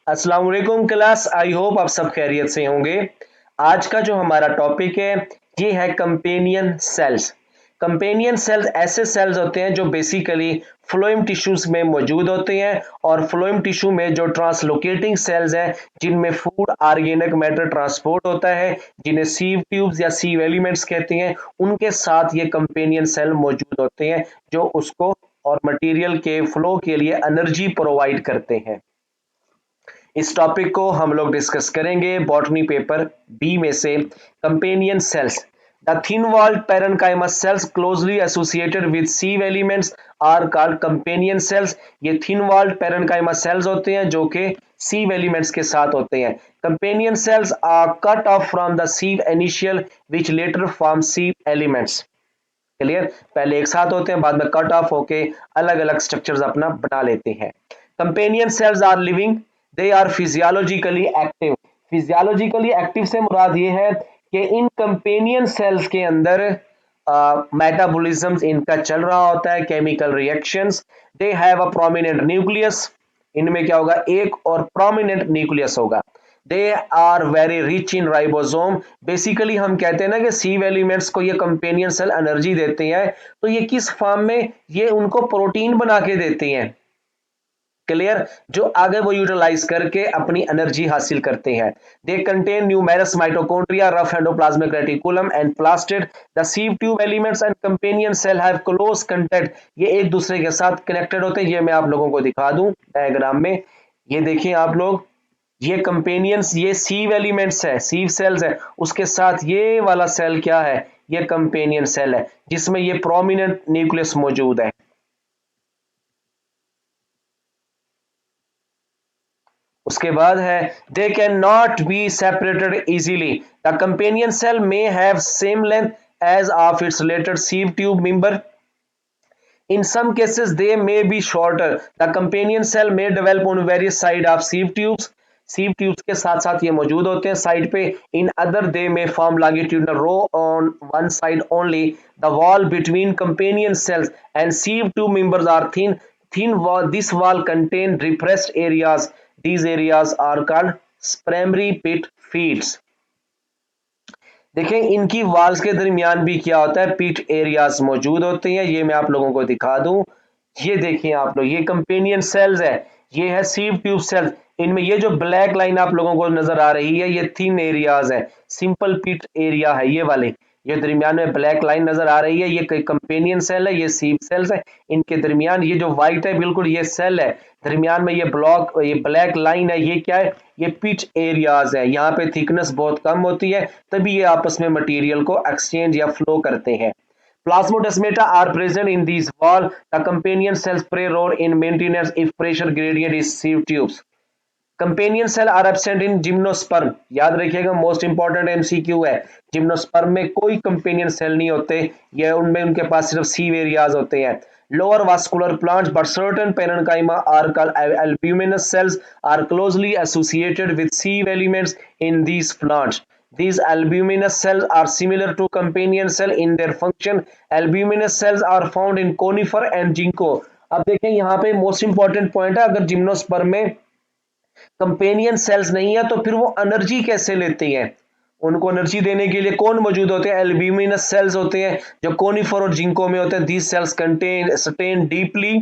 अस्सलाम वालेकुम class. I hope आप सब खैरियत से होंगे। आज का जो हमारा टॉपिक है ये है कंपेनियन सेल्स। कंपेनियन सेल्स ऐसे सेल्स होते हैं जो बेसिकली फ्लोएम टिश्यूज में मौजूद होते हैं और फ्लोएम टिश्यू में जो ट्रांसलोकेटिंग सेल्स हैं जिनमें फूड ऑर्गेनिक मैटर ट्रांसपोर्ट होता है, जिन्हें सीव ट्यूब्स या सीव एलिमेंट्स कहते हैं, उनके साथ ये कंपेनियन सेल मौजूद होते हैं जो उसको और मटेरियल के फ्लो के लिए एनर्जी प्रोवाइड करते हैं। इस टॉपिक को हम लोग डिस्कस करेंगे बॉटनी पेपर बी में से। Companion cells, the thin walled parenchyma cells closely associated with sieve elements are called companion cells. ये थिन वॉल्ड पैरेन्काइमा सेल्स होते हैं जो कि सीव एलिमेंट्स के साथ होते हैं। Companion cells are cut off from the sieve initial which later form sieve elements. Clear, पहले एक साथ होते हैं, बाद में कट ऑफ होके अलग अलग स्ट्रक्चर्स अपना बना लेते हैं। Companion cells are living, they are physiologically active. Physiologically active से मुराद ये है कि इन कंपेनियन सेल्स के अंदर मेटाबॉलिज्म इनका चल रहा होता है, chemical reactions. They have a prominent nucleus, इनमें क्या होगा, एक और प्रोमिनेंट न्यूक्लियस होगा। They are very rich in ribosome. Basically हम कहते हैं ना कि सीव एलिमेंट्स को ये कंपेनियन सेल एनर्जी देते हैं, तो ये किस फॉर्म में, ये उनको प्रोटीन बना के देते हैं। क्लियर, जो आगे वो यूटिलाइज करके अपनी एनर्जी हासिल करते हैं। They contain numerous mitochondria, rough endoplasmic reticulum and plastid. The sieve tube elements and companion cell have close contact, ये एक दूसरे के साथ कनेक्टेड होते हैं। ये मैं आप लोगों को दिखा दूं डायग्राम में, ये देखिए आप लोग, ये कंपेनियंस, ये सीव एलिमेंट्स है, सीव सेल्स है, उसके साथ ये वाला सेल क्या है, ये कंपेनियन सेल है जिसमें ये प्रोमिनेंट न्यूक्लियस मौजूद है। उसके बाद है they can not be separated easily. The companion cell may have same length as of its related sieve tube member. In some cases, they may be shorter. The companion cell may develop on various side of sieve tubes. Sieve tubes के साथ साथ ये मौजूद होते हैं side पे. In other, they may form longitudinal row on one side only. The wall between companion cells and sieve tube members are thin. Thin wall. This wall contain repressed areas. These areas are called primary pit feeds. देखें, इनकी Waals के दरमियान भी क्या होता है, पीट areas मौजूद होते हैं। ये मैं आप लोगों को दिखा दूं, ये देखें आप लोग, ये कंपेनियन सेल्स है, ये है सीव ट्यूब सेल्स। इनमें ये जो ब्लैक लाइन आप लोगों को नजर आ रही है, ये थिन एरियाज है, सिंपल पीट एरिया है ये वाले। ये दरमियान में ब्लैक लाइन नजर आ रही है, ये कंपेनियन सेल है, ये सीव सेल्स है। इनके दरमियान ये जो व्हाइट है बिल्कुल ये सेल है, दरमियान में ये ब्लॉक, ये ब्लैक लाइन है, ये क्या है, ये पिच एरियाज है। यहाँ पे थिकनेस बहुत कम होती है, तभी ये आपस में मटेरियल को एक्सचेंज या फ्लो करते हैं। Plasmodesmata are present in these wall. The companion cells play role in maintenance if pressure gradient is sieve tubes. Companion cell are absent in gymnosperm, याद रखिएगा, मोस्ट इंपॉर्टेंट एमसीक्यू है। Gymnosperm में कोई companion cell नहीं होते, ये उनमें उनके पास सिर्फ सीव एरियाज होते हैं। Lower vascular plants but certain parenchyma are called albuminous cells are closely associated with sieve elements in these plants. These albuminous cells are similar to companion cell in their function. Albuminous cells are found in conifer and ginkgo. अब देखें यहाँ पे most important point है, अगर gymnosperm में companion cells नहीं है तो फिर वो एनर्जी कैसे लेती हैं। उनको एनर्जी देने के लिए कौन मौजूद होते हैं, एल्ब्यूमिनस सेल्स होते हैं जो कोनिफर और जिंको में होते हैं। These cells contain stain deeply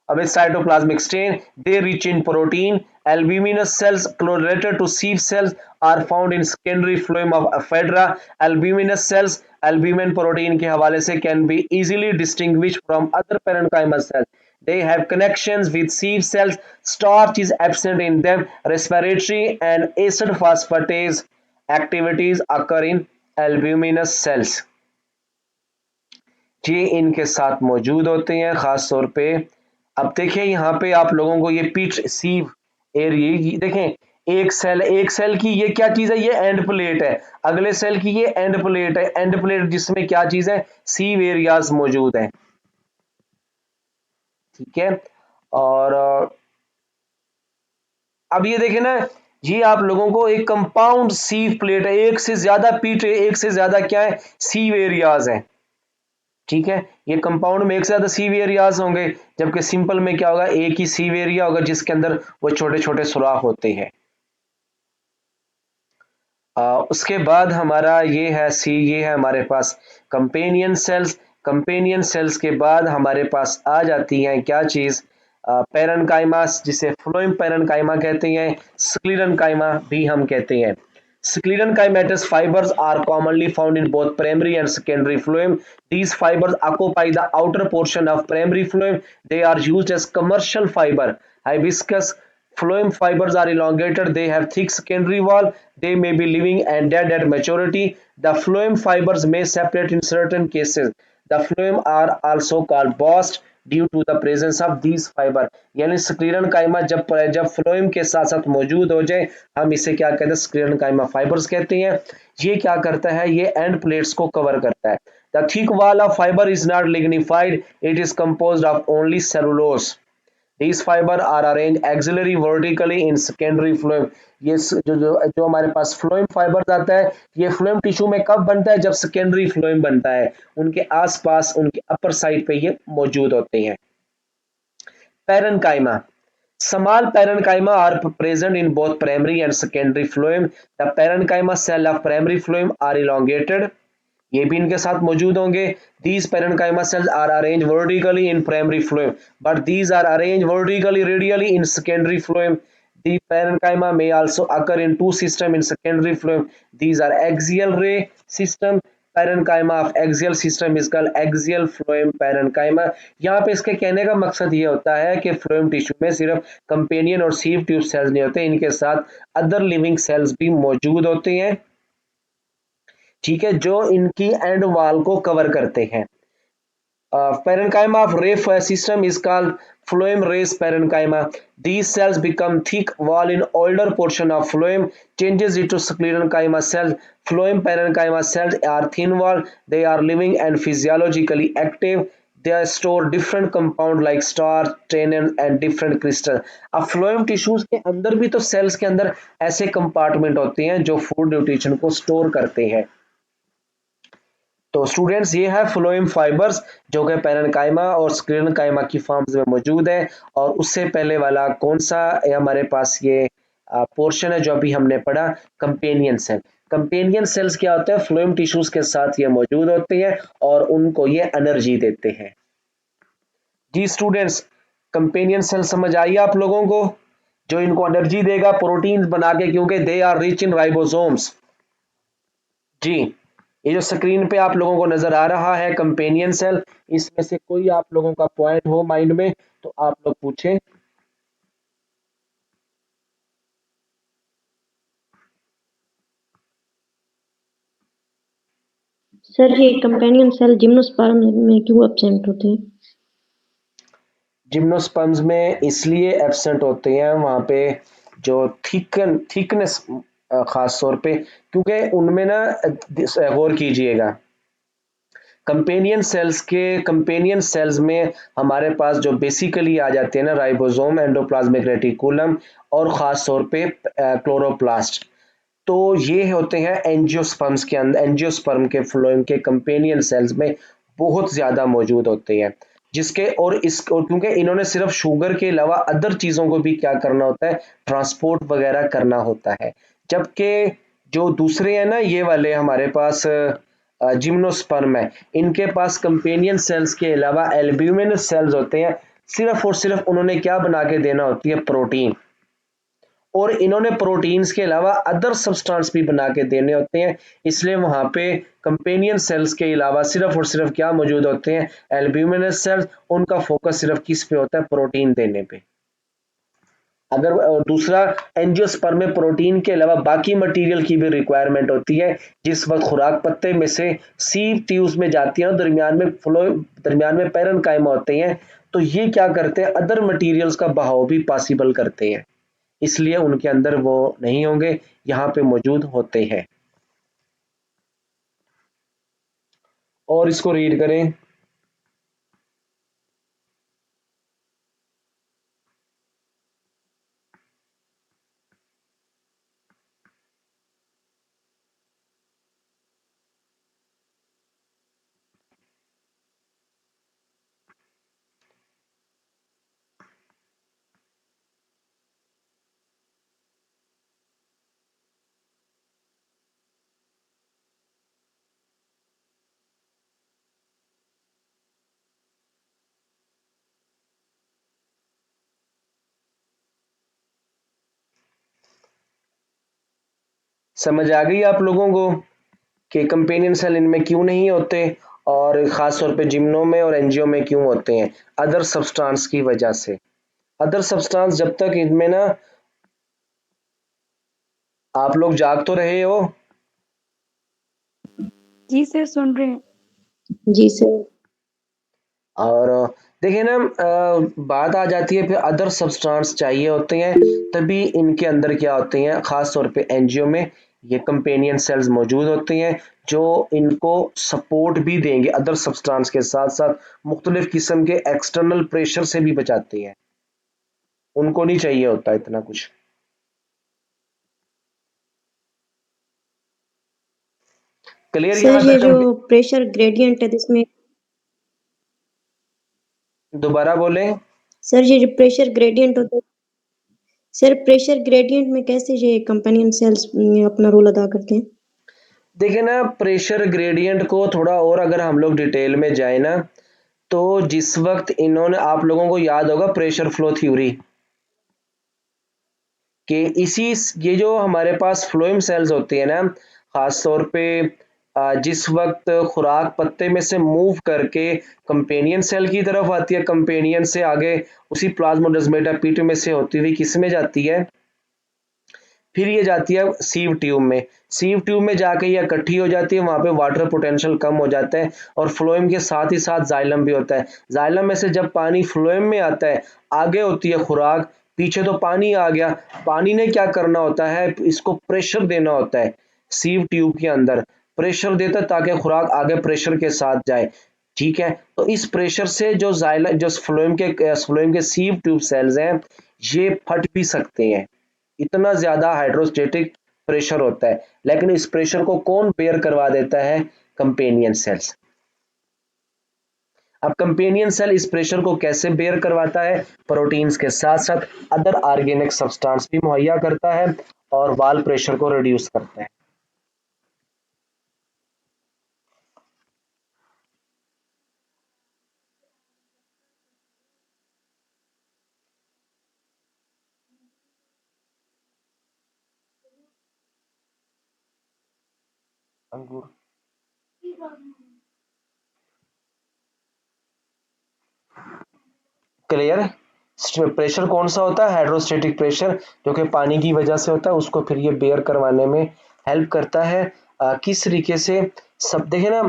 with cytoplasmic stain. They rich in protein. Albuminous cells correlated to sieve cells are found in secondary phloem of ephedra. Albuminous cells albumin protein के हवाले से can be easily distinguished from other parenchyma cells. They have connections with sieve cells. Starch is absent in them. Respiratory and acid phosphatase activities occur in albuminous cells. ये इनके साथ मौजूद होते हैं खास तौर पे। अब देखिए यहाँ पे आप लोगों को ये पीट सीव एरिया देखें, एक सेल की ये क्या चीज है, ये एंड प्लेट है, अगले सेल की ये एंड प्लेट है, एंड प्लेट जिसमें क्या चीज है, सीव एरियाज मौजूद है। ठीक है, और अब ये देखें ना, ये आप लोगों को एक कंपाउंड सीव प्लेट है, एक से ज्यादा पीट है, एक से ज्यादा क्या है, सीव एरियाज है। ठीक है, ये कंपाउंड में एक से ज्यादा सीव एरियाज होंगे, जबकि सिंपल में क्या होगा, एक ही सीव एरिया होगा जिसके अंदर वो छोटे छोटे सुराख होते हैं। उसके बाद हमारा ये है सी, ये है हमारे पास कंपेनियन सेल्स। कंपेनियन सेल्स के बाद हमारे पास आ जाती हैं क्या चीज, पैरेनकाइमा, जिसे फ्लोएम पैरेनकाइमा कहते हैं, स्क्लीरेनकाइमा भी हम कहते हैं। Sclerenchymatous fibers are commonly found in both primary and secondary phloem. These fibers occupy the outer portion of primary phloem. They are used as commercial fiber. Hibiscus phloem fibers are elongated. They have thick secondary wall. They may be living and dead at maturity. The phloem fibers may separate in certain cases. The phloem are also called bossed due to the presence of these fiber. यानी स्क्लीरन काइमा जब जब phloem के साथ साथ मौजूद हो जाए, हम इसे क्या कहते हैं, स्क्लीरन काइमा फाइबर्स कहते हैं। ये क्या करता है, ये एंड प्लेट्स को कवर करता है। The thick wall of fibre is not lignified, it is composed of only cellulose. These fiber are arranged axially vertically in secondary phloem। ये जो हमारे पास फ्लोएम फाइबर आता है, ये फ्लोएम टिश्यू में कब बनता है, जब सेकेंडरी फ्लोएम बनता है, उनके आसपास उनके अपर साइड पे ये मौजूद होते हैं। Parenchyma. Small parenchyma are present in both primary and secondary phloem. The parenchyma cell of primary phloem are elongated. ये भी इनके साथ मौजूद होंगे। These parenchyma cells are arranged vertically in primary phloem, but these are arranged vertically radially in secondary phloem. The parenchyma may also occur in two systems in secondary phloem. These are axial ray system, parenchyma of axial system is called axial phloem parenchyma। यहाँ पे इसके कहने का मकसद ये होता है कि फ्लोएम टिश्यू में सिर्फ कंपेनियन और सीव ट्यूब सेल्स नहीं होते, इनके साथ अदर लिविंग सेल्स भी मौजूद होते हैं, ठीक है, जो इनकी एंड वॉल को कवर करते हैं। Parenchyma of ray system is called phloem rays parenchyma. These cells become thick wall in older portion of phloem, changes into sclerenchyma cells. Phloem parenchyma cells are thin wall. They are living and physiologically active. They store different compound like starch, tannin and different crystal। अब phloem tissues के अंदर भी तो sales के अंदर ऐसे compartment होते हैं जो फूड न्यूट्रिशन को स्टोर करते हैं। तो स्टूडेंट्स ये है फ्लोएम फाइबर्स जो कि पैरेनकाइमा और स्क्लेरेनकाइमा की फॉर्म्स में मौजूद है। और उससे पहले वाला कौन सा हमारे पास ये पोर्शन है जो अभी हमने पढ़ा, कंपेनियन सेल। कंपेनियन सेल्स क्या होते हैं, फ्लोएम टिश्यूज के साथ ये मौजूद होते हैं और उनको ये एनर्जी देते हैं। जी स्टूडेंट्स, कंपेनियन सेल समझ आई आप लोगों को, जो इनको एनर्जी देगा प्रोटीन बना के, क्योंकि they are rich in ribosomes. जी, ये जो स्क्रीन पे आप लोगों को नजर आ रहा है कंपेनियन सेल, इसमें से कोई आप लोगों का पॉइंट हो माइंड में तो आप लोग पूछें। सर ये कंपेनियन सेल जिम्नोस्पर्म में क्यों एब्सेंट होते हैं? जिम्नोस्पर्म्स में इसलिए एब्सेंट होते हैं, वहां पे जो थिकनेस खास तौर पे, क्योंकि उनमें ना गौर कीजिएगा, कंपेनियन सेल्स में हमारे पास जो बेसिकली आ जाते हैं ना, राइबोसोम, एंडोप्लाज्मिक रेटिकुलम और खास तौर पे क्लोरोप्लास्ट। तो ये होते हैं एंजियोस्पर्म्स के अंदर, एंजियोस्पर्म के फ्लोएम के कंपेनियन सेल्स में बहुत ज्यादा मौजूद होते हैं। जिसके और क्योंकि इन्होंने सिर्फ शुगर के अलावा अदर चीजों को भी क्या करना होता है, ट्रांसपोर्ट वगैरह करना होता है। जबकि जो दूसरे हैं ना, ये वाले हमारे पास जिम्नोस्पर्म है, इनके पास कंपेनियन सेल्स के अलावा एल्ब्यूमिनस सेल्स होते हैं। सिर्फ और सिर्फ उन्होंने क्या बना के देना होती है, प्रोटीन। और इन्होंने प्रोटीन्स के अलावा अदर सब्सटेंस भी बना के देने होते हैं, इसलिए वहां पे कंपेनियन सेल्स के अलावा सिर्फ और सिर्फ क्या मौजूद होते हैं, एल्ब्यूमिनस सेल्स। उनका फोकस सिर्फ किस पे होता है, प्रोटीन देने पे। अगर दूसरा एंजियोस्पर्म में प्रोटीन के अलावा बाकी मटेरियल की भी रिक्वायरमेंट होती है, जिस वक्त खुराक पत्ते में से सीव ट्यूब्स में जाती है, दरमियान में फ्लो, दरमियान में पैरेनकाइमा होते हैं, तो ये क्या करते हैं, अदर मटेरियल्स का बहाव भी पॉसिबल करते हैं, इसलिए उनके अंदर वो नहीं होंगे, यहाँ पे मौजूद होते हैं। और इसको रीड करें। समझ आ गई आप लोगों को कि कंपेनियन सेल इनमें क्यों नहीं होते और खास तौर पे जिम्नो में और एंजियो में क्यों होते हैं? अदर सब्सटेंस की वजह से। अदर सब्सटेंस जब तक इनमें ना, आप लोग जाग तो रहे हो? जी सर, सुन रहे हैं। जी सर। और देखिए ना, बात आ जाती है फिर अदर सब्सटेंस चाहिए होते हैं, तभी इनके अंदर क्या होते हैं, खास तौर पे एंजियो में ये कंपेनियन सेल्स मौजूद होते हैं जो इनको सपोर्ट भी देंगे, अदर सब्सटेंस के साथ साथ मुख्तलिफ किस्म के एक्सटर्नल प्रेशर से भी बचाते हैं। उनको नहीं चाहिए होता इतना कुछ। क्लियर सर यहाँ ये तक? जो प्रेशर ग्रेडियंट है जिसमें, दोबारा बोले। सर ये जो प्रेशर ग्रेडियंट होता है, सर प्रेशर ग्रेडियंट में कैसे ये कंपेनियन सेल्स अपना रोल अदा करते हैं? देखिए ना, प्रेशर ग्रेडियंट को थोड़ा और अगर हम लोग डिटेल में जाए ना, तो जिस वक्त इन्होंने, आप लोगों को याद होगा प्रेशर फ्लो थ्योरी कि इसी, ये जो हमारे पास फ्लोएम सेल्स होती है ना, खास तौर पे जिस वक्त खुराक पत्ते में से मूव करके कंपेनियन सेल की तरफ आती है, कंपेनियन से आगे उसी प्लाज्मोडेस्माटा पीट में से होती हुई किस में जाती है, फिर ये जाती है सीव ट्यूब में। सीव ट्यूब में जाके ये इकट्ठी हो जाती है, वहां पे वाटर पोटेंशियल कम हो जाता है और फ्लोएम के साथ ही साथ जाइलम भी होता है। जाइलम में से जब पानी फ्लोएम में आता है, आगे होती है खुराक, पीछे तो पानी आ गया, पानी ने क्या करना होता है, इसको प्रेशर देना होता है, सीव ट्यूब के अंदर प्रेशर देता है ताकि खुराक आगे प्रेशर के साथ जाए। ठीक है, तो इस प्रेशर से जो जाइलम, जो फ्लोएम के सीव ट्यूब सेल्स हैं, ये फट भी सकते हैं, इतना ज्यादा हाइड्रोस्टेटिक प्रेशर होता है। लेकिन इस प्रेशर को कौन बेयर करवा देता है? Companion cells. अब कंपेनियन सेल इस प्रेशर को कैसे बेयर करवाता है? प्रोटीन्स के साथ साथ अदर ऑर्गेनिक सब्सटेंस भी मुहैया करता है और वाल प्रेशर को रिड्यूस करता है। अंगूर क्लियर? प्रेशर कौन सा होता है? हाइड्रोस्टेटिक प्रेशर, जो कि पानी की वजह से होता है, उसको फिर ये बेयर करवाने में हेल्प करता है। किस तरीके से? सब देखे ना,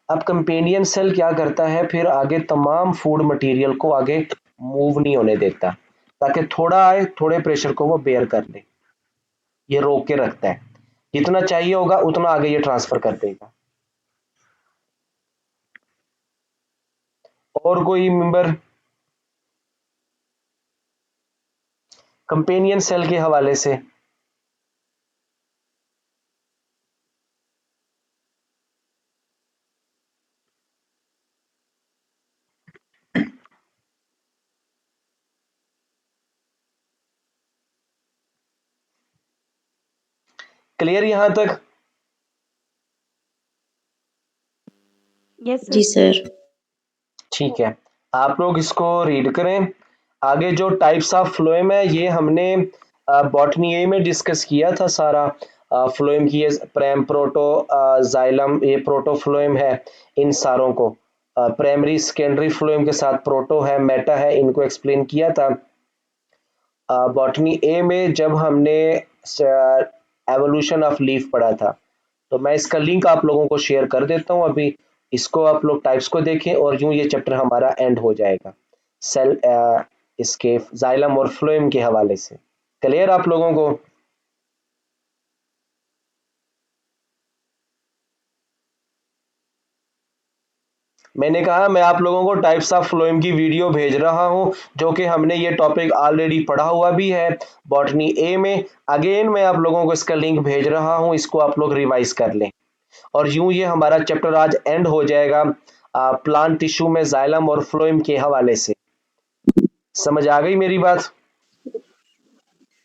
अब कंपेनियन सेल क्या करता है, फिर आगे तमाम फूड मटेरियल को आगे मूव नहीं होने देता, ताकि थोड़ा आए, थोड़े प्रेशर को वो बेयर कर ले, ये रोक के रखता है, जितना चाहिए होगा उतना आगे ये ट्रांसफर कर देगा। और कोई मेंबर कंपेनियन सेल के हवाले से? क्लियर यहां तक? यस जी सर। सर। ठीक है, आप लोग इसको रीड करें। आगे जो टाइप्स ऑफ फ्लोएम है, ये हमने बॉटनी ए में डिस्कस किया था सारा। फ्लोएम की ये प्रेम, प्रोटो, जाइलम, ये प्रोटो फ्लोएम है। इन सारों को प्राइमरी सेकेंडरी फ्लोएम के साथ प्रोटो है, मेटा है, इनको एक्सप्लेन किया था बॉटनी ए में जब हमने एवोल्यूशन ऑफ लीफ पढ़ा था। तो मैं इसका लिंक आप लोगों को शेयर कर देता हूं अभी, इसको आप लोग टाइप्स को देखें और यूं ये चैप्टर हमारा एंड हो जाएगा सेल, इसके जाइलम और फ्लोएम के हवाले से। क्लियर आप लोगों को? मैंने कहा मैं आप लोगों को टाइप्स ऑफ फ्लोएम की वीडियो भेज रहा हूं, जो कि हमने ये टॉपिक ऑलरेडी पढ़ा हुआ भी है बॉटनी ए में। अगेन मैं आप लोगों को इसका लिंक भेज रहा हूं, इसको आप लोग रिवाइज कर लें और यूं ये हमारा चैप्टर आज एंड हो जाएगा प्लांट टिश्यू में जाइलम और फ्लोएम के हवाले से। समझ आ गई मेरी बात?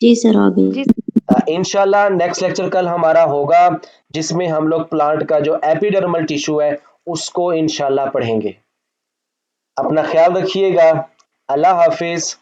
जी सर, आ गई। जी इंशाल्लाह नेक्स्ट लेक्चर कल हमारा होगा, जिसमें हम लोग प्लांट का जो एपिडर्मल टिश्यू है उसको इंशाल्लाह पढ़ेंगे। अपना ख्याल रखिएगा। अल्लाह हाफिज।